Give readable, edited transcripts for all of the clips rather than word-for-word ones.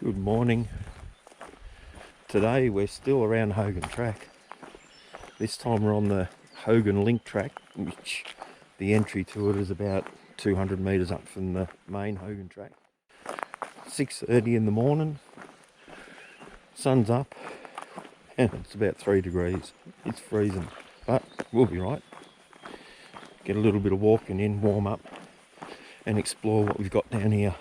Good morning. Today we're still around Hogan Track. This time we're on the Hogan Link Track, which the entry to it is about 200 metres up from the main Hogan Track. 6:30 in the morning, sun's up, and it's about 3 degrees. It's freezing, but we'll be right. Get a little bit of walking in, warm up, and explore what we've got down here.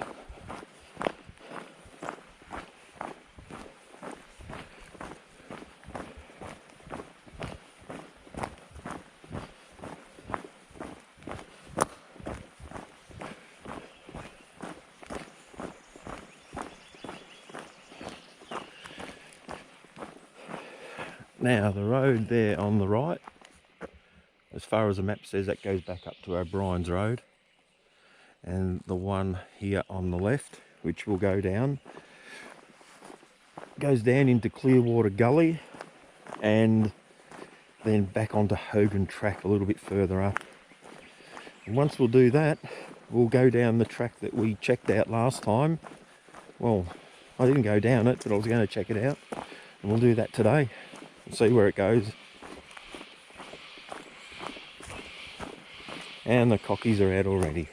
Now the road there on the right, as far as the map says, that goes back up to O'Brien's Road, and the one here on the left, which will go down, goes down into Clearwater Gully and then back onto Hogan Track a little bit further up. And once we'll do that, we'll go down the track that we checked out last time. Well, I didn't go down it, but I was going to check it out, and we'll do that today and see where it goes. And the cockies are out already.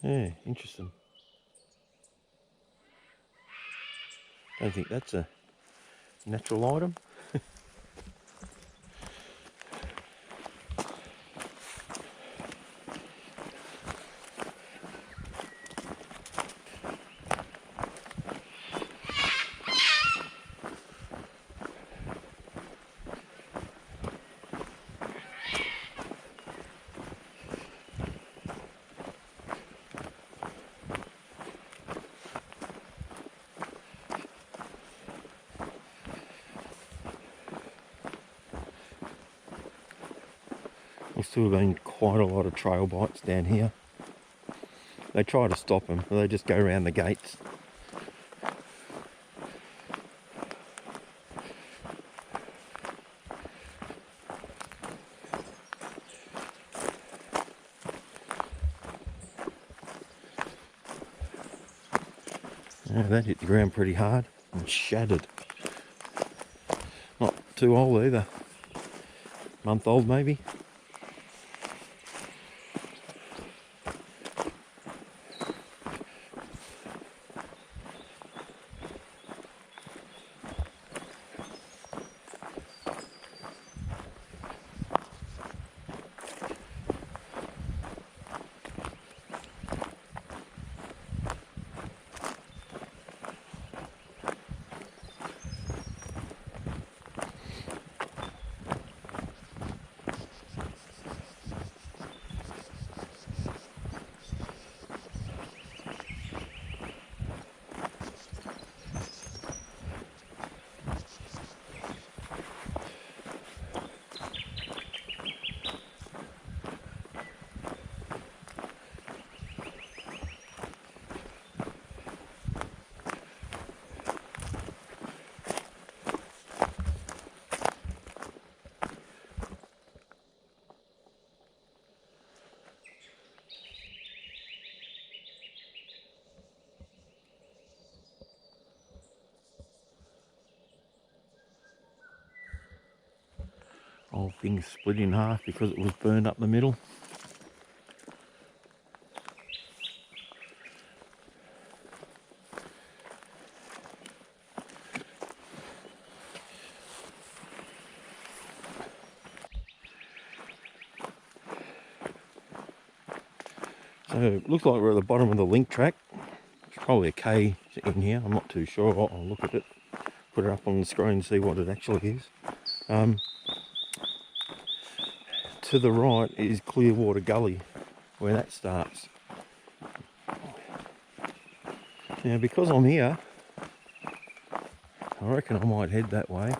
Yeah, interesting. Don't think that's a natural item. There's still been quite a lot of trail bikes down here. They try to stop them, but they just go around the gates. Yeah, that hit the ground pretty hard and shattered. Not too old either. Month old maybe. Whole thing split in half because it was burned up the middle. So it looks like we're at the bottom of the link track. There's probably a K in here, I'm not too sure. I'll look at it, put it up on the screen, see what it actually is. To the right is Clearwater Gully, where that starts. Now because I'm here, I reckon I might head that way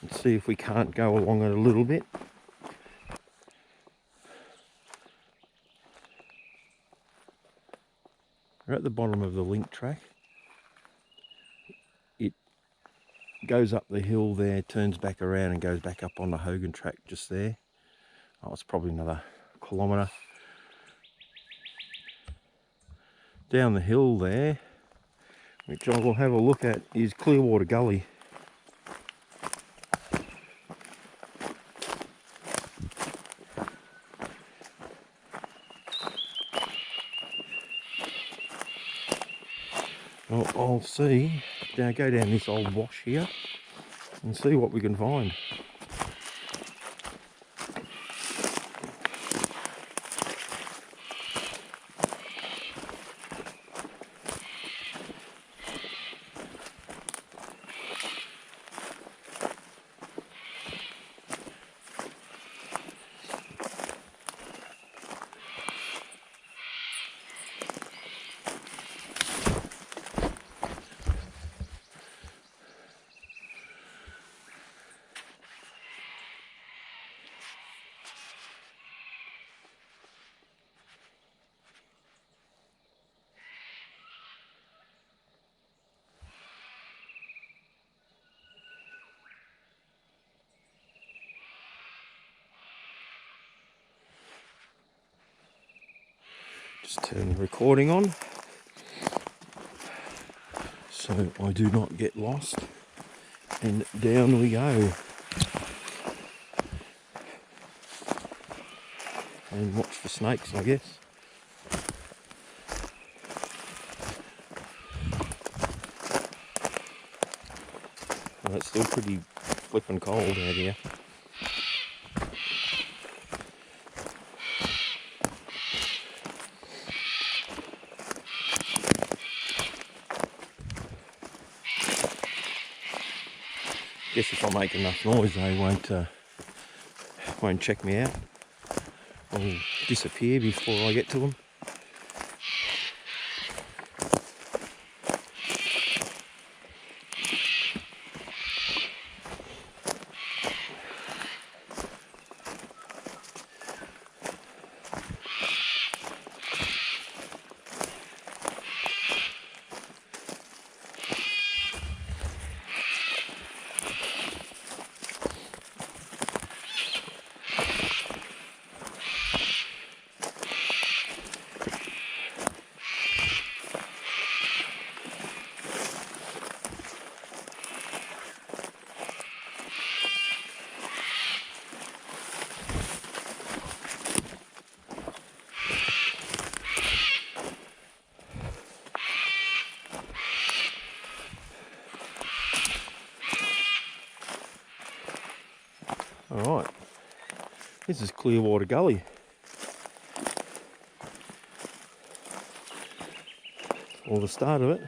and see if we can't go along it a little bit. We're at the bottom of the link track. It goes up the hill there, turns back around and goes back up on the Hogan Track just there. Oh, it's probably another kilometre. Down the hill there, which I will have a look at, is Clearwater Gully. I'll see, now go down this old wash here and see what we can find. Just turn the recording on so I do not get lost, and down we go. And watch for snakes, I guess. Well, it's still pretty flippin' cold out here. Guess if I make enough noise, they won't check me out. I'll disappear before I get to them. Alright, this is Clearwater Gully. Or the start of it.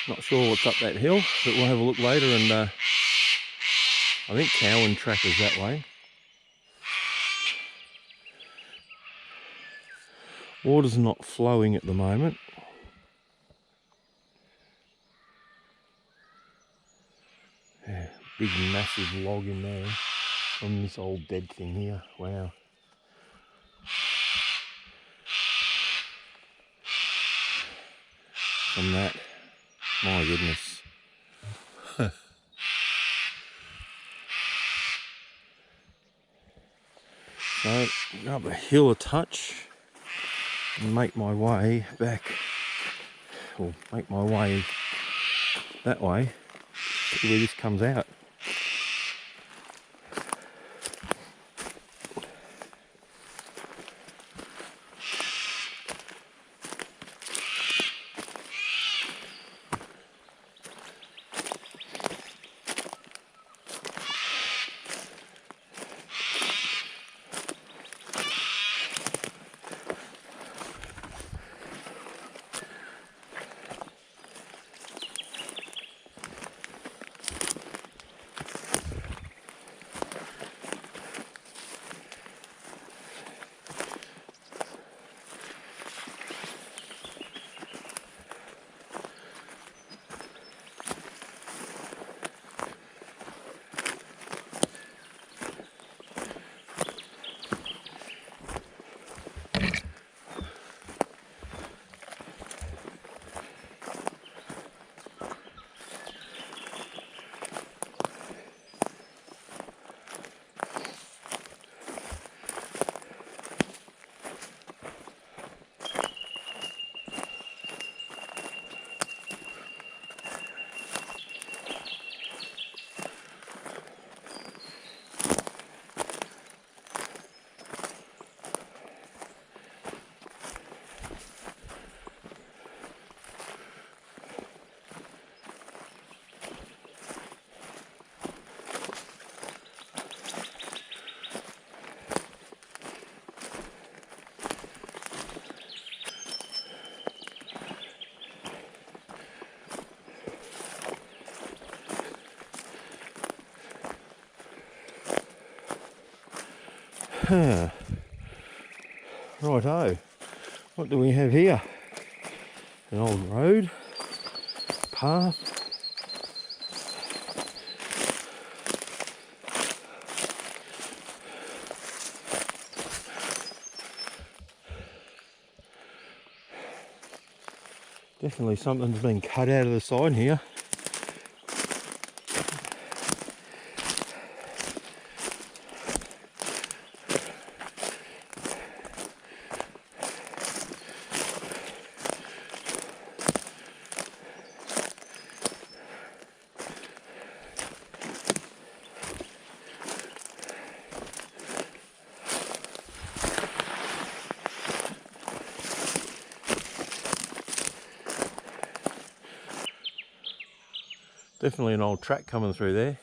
Not sure what's up that hill, but we'll have a look later. And I think Hogan Track is that way. Water's not flowing at the moment. Yeah, big massive log in there from this old dead thing here. Wow. From that, my goodness. So, go up the hill a touch and make my way back, or make my way that way to where this comes out. Righto, what do we have here? An old road, path. Definitely something's been cut out of the side here. Definitely an old track coming through there.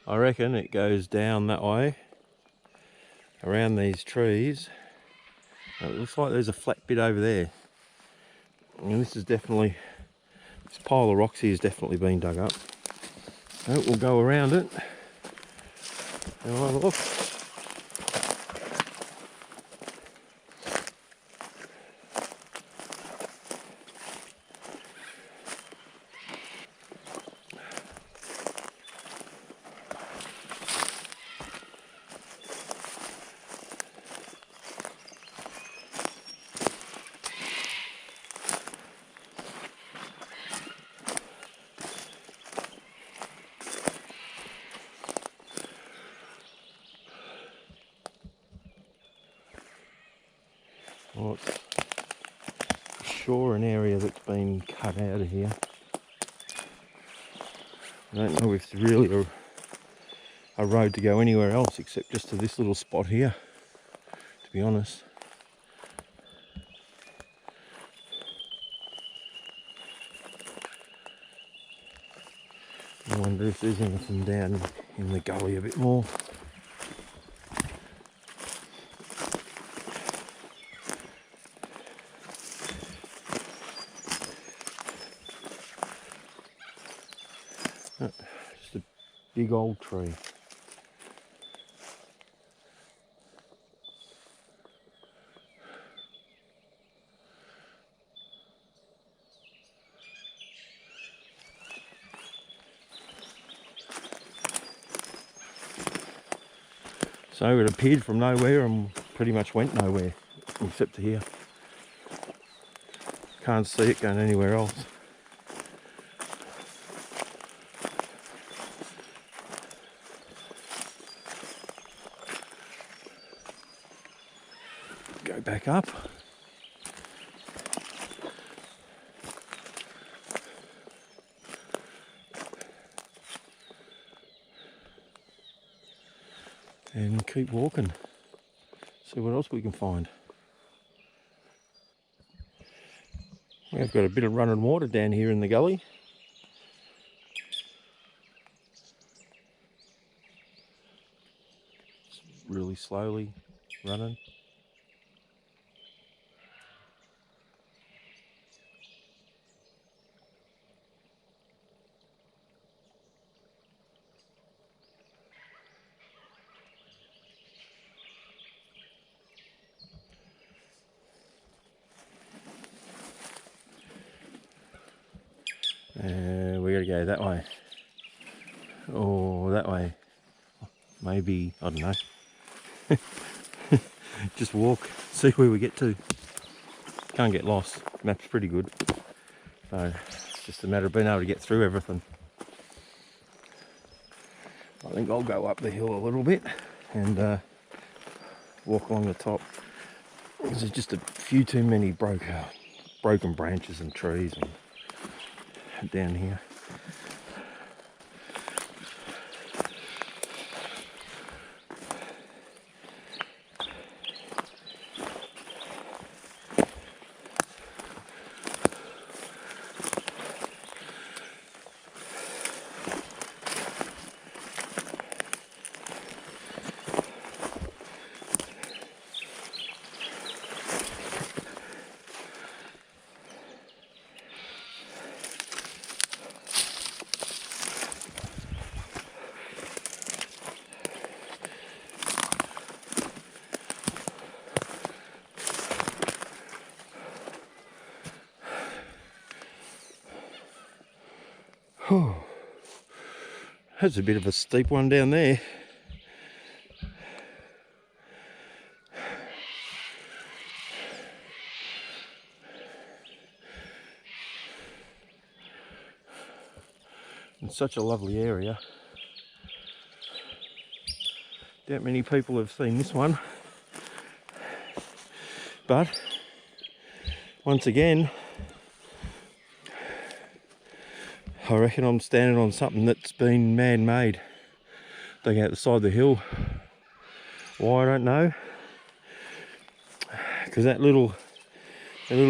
I reckon it goes down that way, around these trees. It looks like there's a flat bit over there. And this is definitely, this pile of rocks here has definitely been dug up. So we'll go around it and we'll have a look. Well, it's for sure an area that's been cut out of here. I don't know if there's really a road to go anywhere else except just to this little spot here, to be honest. I wonder if there's anything down in the gully a bit more. Just a big old tree. So it appeared from nowhere and pretty much went nowhere, except to here. Can't see it going anywhere else. Go back up. And keep walking. See what else we can find. We've got a bit of running water down here in the gully. It's really slowly running. We gotta go that way, or that way, maybe, I don't know. Just walk, see where we get to. Can't get lost, map's pretty good, so it's just a matter of being able to get through everything. I think I'll go up the hill a little bit and walk along the top. There's just a few too many broken branches and trees and down here. That's a bit of a steep one down there. It's such a lovely area. Not many people have seen this one. But once again, I reckon I'm standing on something that's been man-made. Dug out the side of the hill. Why, I don't know. Because that little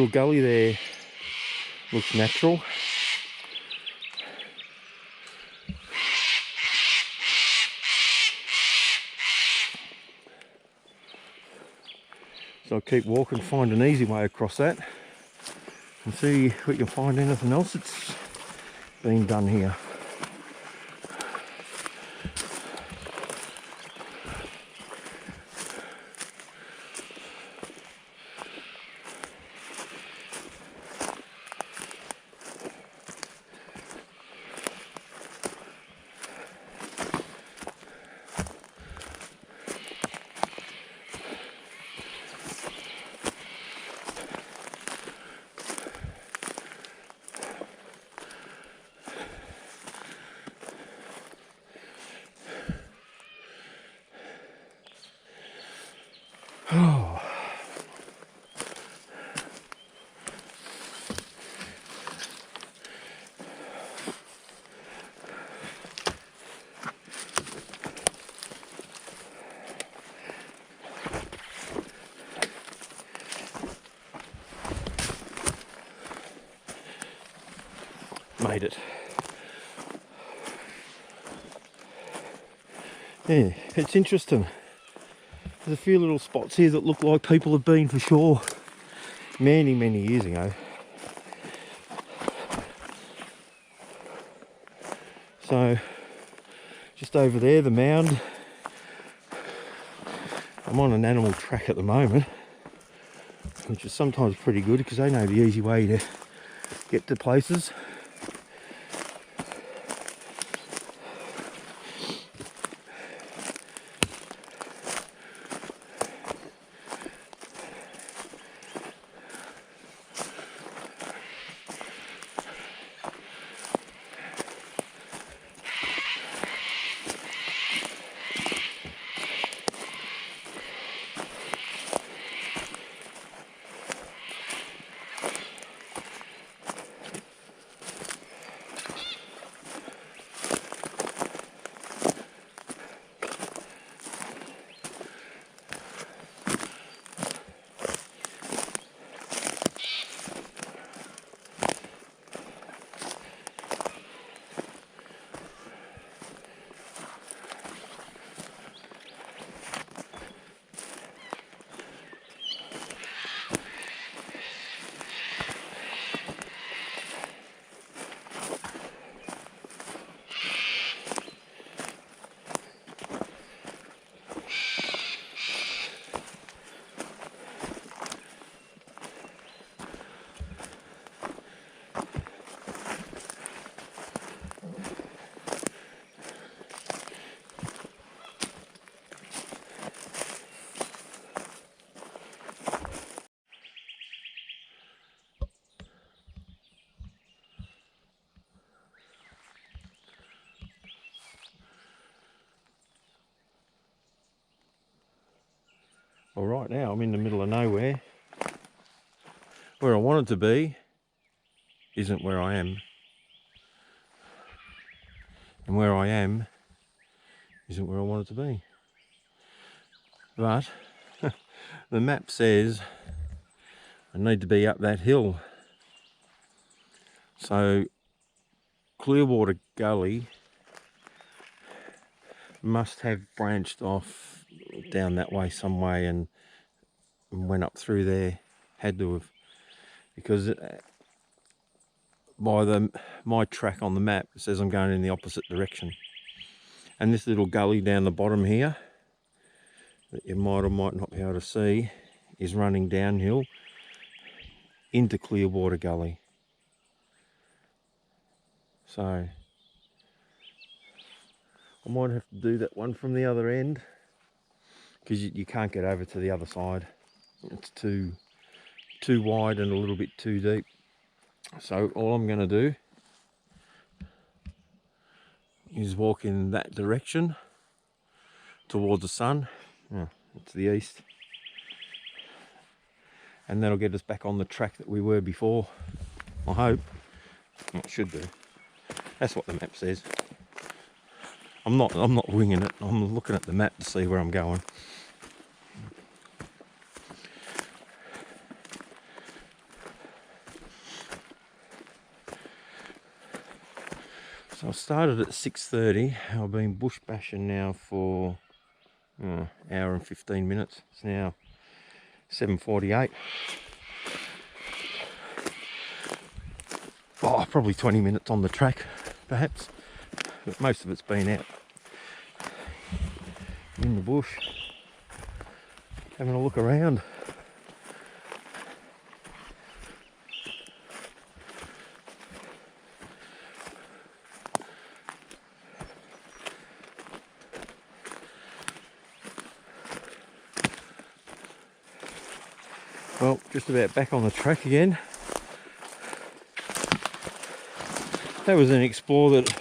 gully there looks natural. So I'll keep walking, find an easy way across that and see if we can find anything else that's been done here. Oh. Made it. Yeah, it's interesting. There's a few little spots here that look like people have been for sure many, many years ago. So, just over there, the mound. I'm on an animal track at the moment, which is sometimes pretty good because they know the easy way to get to places. Well, right now I'm in the middle of nowhere. Where I wanted to be isn't where I am. And where I am isn't where I wanted to be. But the map says I need to be up that hill. So Clearwater Gully must have branched off down that way some way and went up through there. Had to have, because by my track on the map it says I'm going in the opposite direction. And this little gully down the bottom here that you might or might not be able to see is running downhill into Clearwater Gully. So I might have to do that one from the other end, because you can't get over to the other side. It's too wide and a little bit too deep. So all I'm going to do is walk in that direction towards the sun. Oh, it's the east. And that'll get us back on the track that we were before. I hope. It should do. That's what the map says. I'm not winging it. I'm looking at the map to see where I'm going. So I started at 6:30. I've been bush bashing now for an hour and 15 minutes. It's now 7:48. Oh, probably 20 minutes on the track, perhaps. But most of it's been out in the bush, having a look around. Well, just about back on the track again. That was an explore that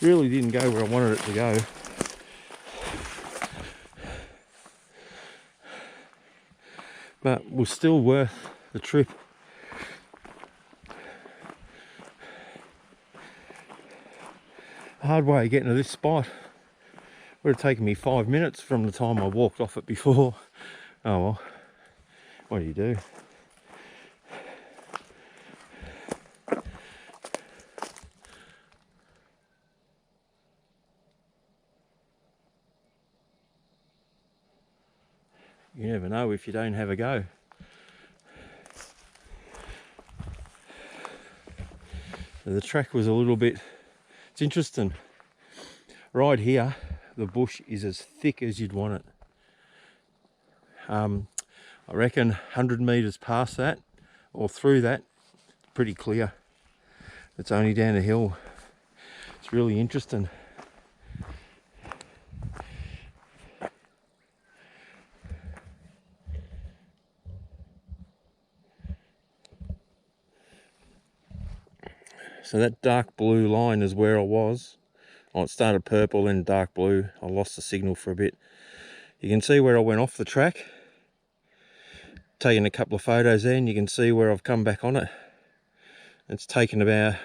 really didn't go where I wanted it to go. But was still worth the trip. A hard way of getting to this spot. Would have taken me 5 minutes from the time I walked off it before. Oh well, what do you do? You never know if you don't have a go. So the track was a little bit, it's interesting. Right here, the bush is as thick as you'd want it. I reckon 100 metres past that, or through that, it's pretty clear. It's only down a hill. It's really interesting. So that dark blue line is where I was. Oh, it started purple, then dark blue. I lost the signal for a bit. You can see where I went off the track. Taking a couple of photos there, and you can see where I've come back on it. It's taken about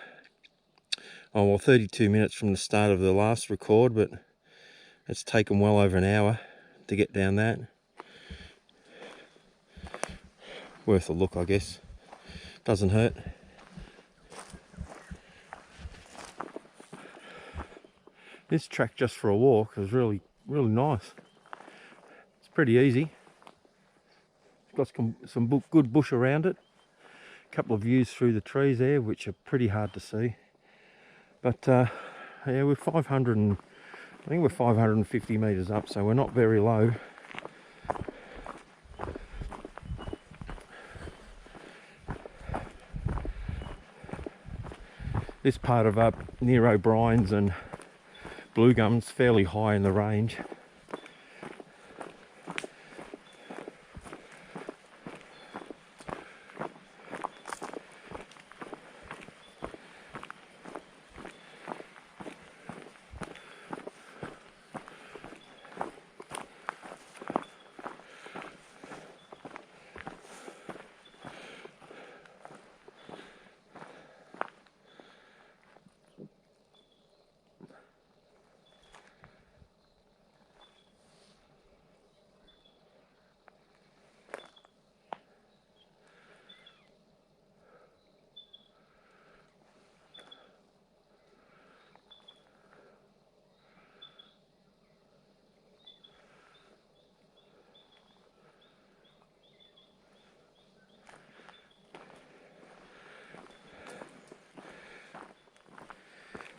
32 minutes from the start of the last record, but it's taken well over an hour to get down that. Worth a look, I guess. Doesn't hurt. This track just for a walk is really nice. It's pretty easy. It's got some good bush around it. A couple of views through the trees there, which are pretty hard to see. But yeah, we're 500 and I think we're 550 metres up, so we're not very low. This part of up near O'Brien's and Blue Gum's fairly high in the range.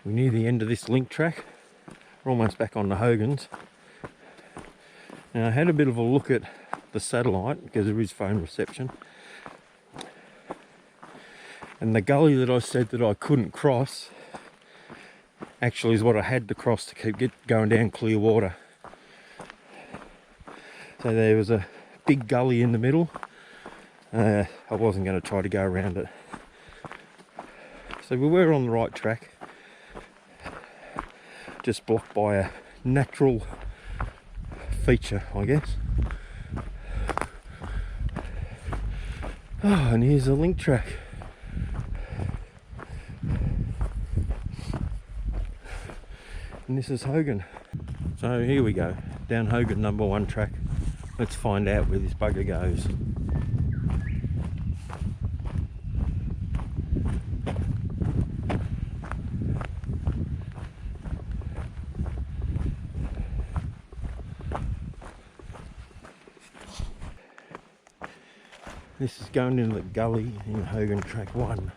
We're near the end of this link track. We're almost back on the Hogan's. Now I had a bit of a look at the satellite because there is phone reception. And the gully that I said that I couldn't cross actually is what I had to cross to keep going down Clearwater. So there was a big gully in the middle. I wasn't going to try to go around it. So we were on the right track, just blocked by a natural feature, I guess. Oh, and here's the link track. And this is Hogan. So here we go, down Hogan #1 track. Let's find out where this bugger goes. This is going into the gully in Hogan Track 1.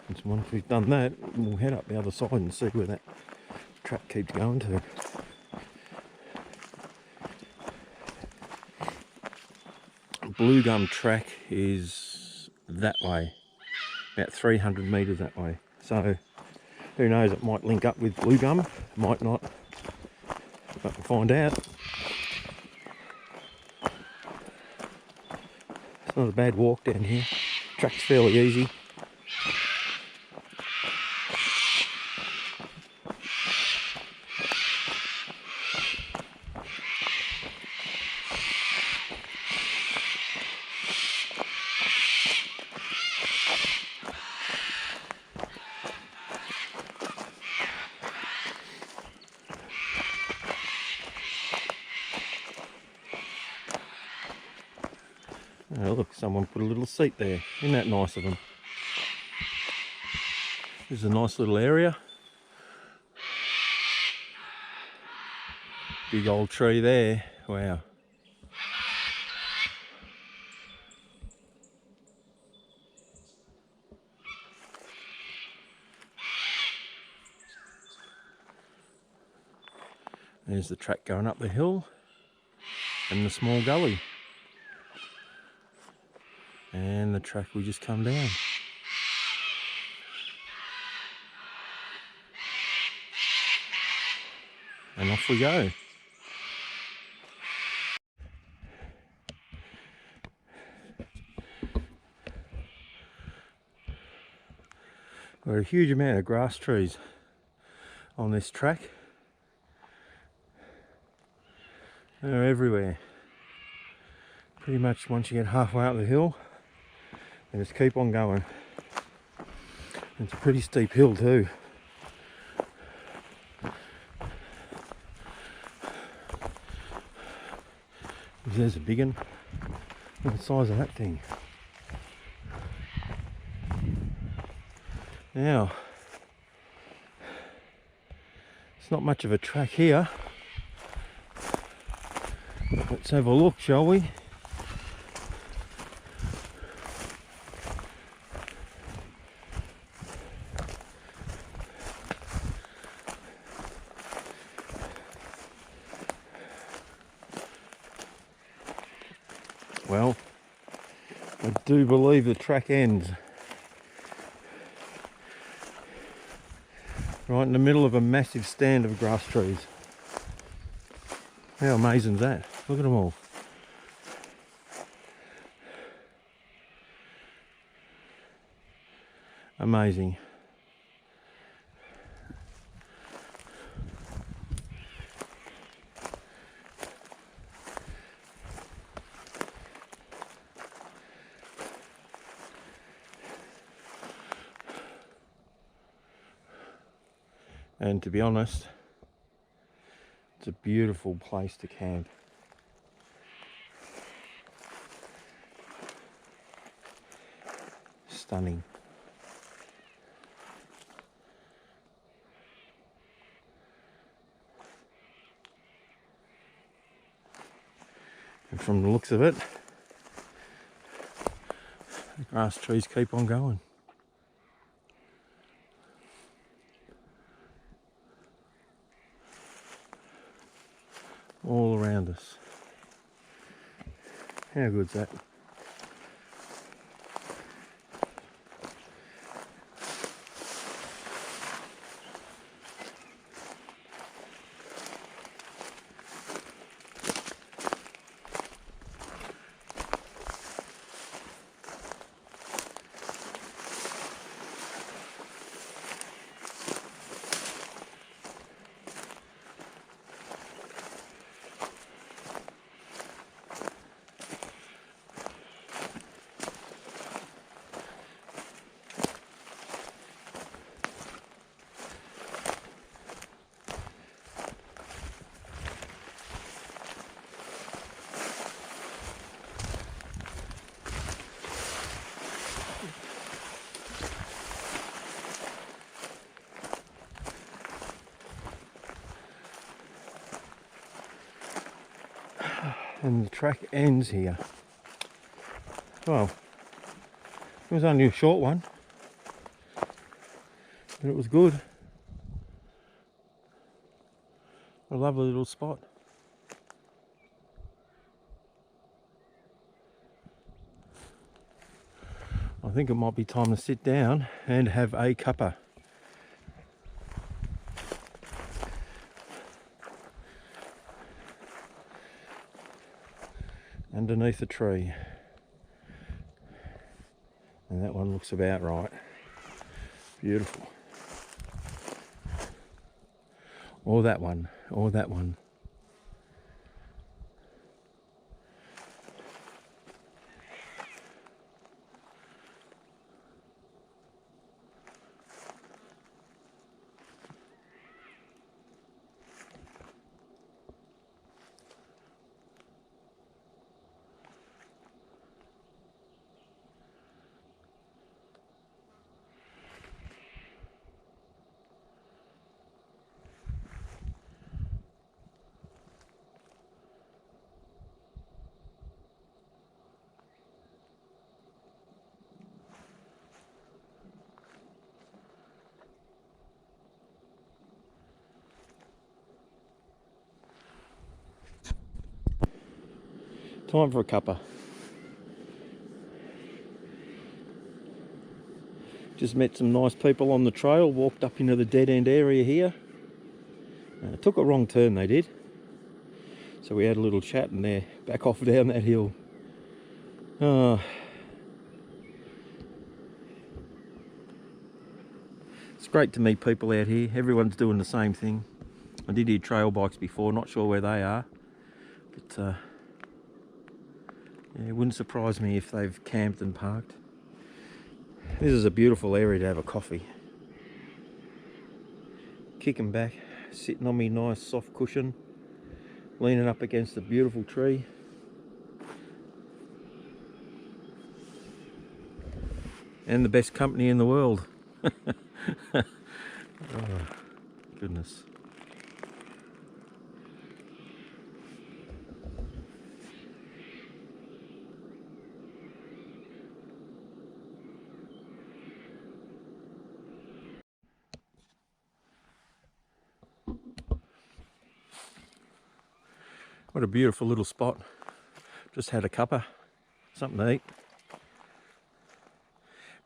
And once we've done that, we'll head up the other side and see where that track keeps going to. Blue Gum Track is that way, about 300 metres that way. So who knows, it might link up with Blue Gum, might not, but we'll find out. It's not a bad walk down here. Track's fairly easy. Oh look, someone put a little seat there. Isn't that nice of them? This is a nice little area. Big old tree there. Wow. There's the track going up the hill and the small gully. And the track we just come down. And off we go. Got a huge amount of grass trees on this track. They're everywhere. Pretty much once you get halfway up the hill, they just keep on going. It's a pretty steep hill too. There's a big one. Look at the size of that thing. Now, it's not much of a track here. Let's have a look, shall we? Well, I do believe the track ends right in the middle of a massive stand of grass trees. How amazing is that? Look at them all. Amazing. And to be honest, it's a beautiful place to camp. Stunning. And from the looks of it, the grass trees keep on going. All around us. How good's that? And the track ends here. Well, it was only a short one, but it was good. A lovely little spot. I think it might be time to sit down and have a cuppa. Underneath a tree. And that one looks about right. Beautiful. Or that one, or that one. Time for a cuppa. Just met some nice people on the trail, walked up into the dead end area here. Took a wrong turn, they did. So we had a little chat and they're back off down that hill. It's great to meet people out here. Everyone's doing the same thing. I did hear trail bikes before, not sure where they are. But yeah, it wouldn't surprise me if they've camped and parked. This is a beautiful area to have a coffee. Kicking back, sitting on me nice soft cushion, leaning up against a beautiful tree. And the best company in the world. Oh, goodness. What a beautiful little spot. Just had a cuppa, something to eat.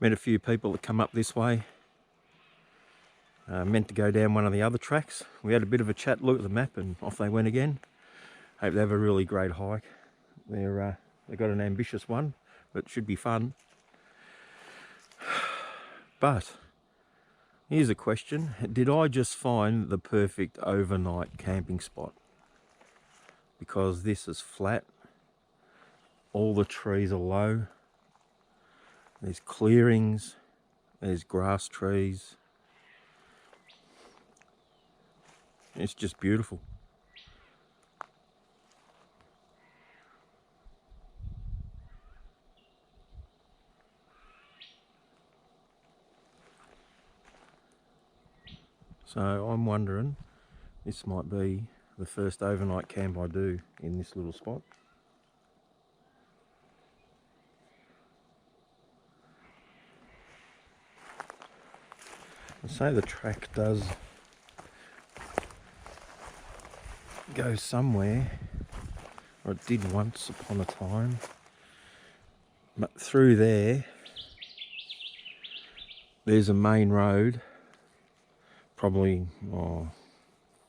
Met a few people that come up this way. Meant to go down one of the other tracks. We had a bit of a chat, look at the map, and off they went again. Hope they have a really great hike. They've got an ambitious one, but it should be fun. But here's a question. Did I just find the perfect overnight camping spot? Because this is flat. All the trees are low. There's clearings. There's grass trees. It's just beautiful. So I'm wondering, this might be the first overnight camp I do in this little spot. I say the track does go somewhere, or it did once upon a time, but through there's a main road, probably,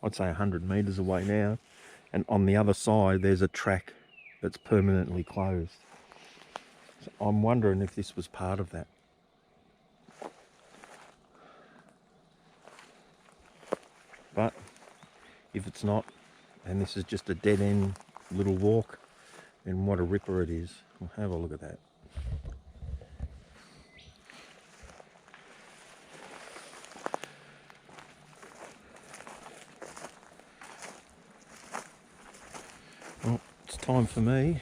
I'd say 100 metres away now, and on the other side there's a track that's permanently closed. So I'm wondering if this was part of that. But if it's not, and this is just a dead end little walk, then what a ripper it is. We'll have a look at that. Well, it's time for me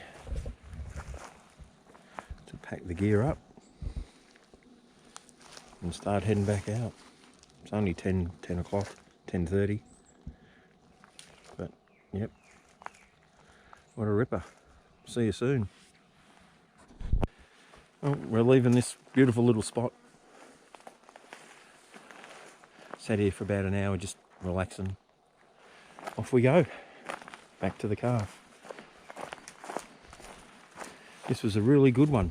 to pack the gear up and start heading back out. It's only 10 o'clock, 10:30. But, yep. What a ripper. See you soon. Well, we're leaving this beautiful little spot. Sat here for about an hour just relaxing. Off we go. Back to the car. This was a really good one.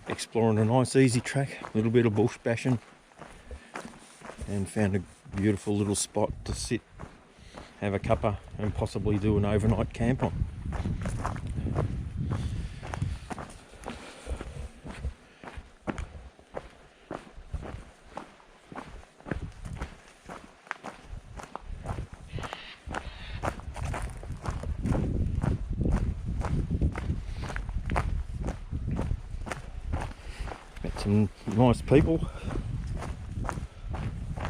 Exploring a nice easy track, a little bit of bush bashing, and found a beautiful little spot to sit, have a cuppa and possibly do an overnight camp on. Met some nice people,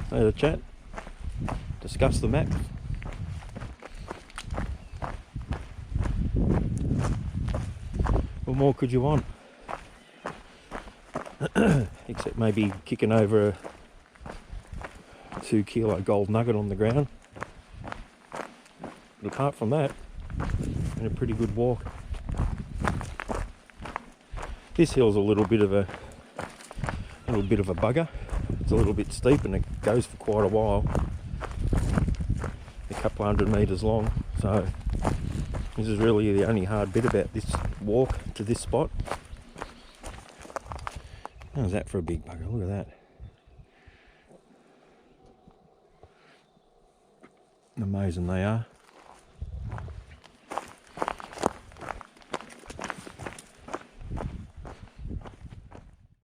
had a chat, discuss the map. What more could you want? Except maybe kicking over a 2 kilo gold nugget on the ground. But apart from that, been a pretty good walk. This hill's a little bit of a bugger. It's a little bit steep and it goes for quite a while. A couple 100 metres long, so this is really the only hard bit about this walk to this spot. How's that for a big bugger? Look at that. Amazing they are.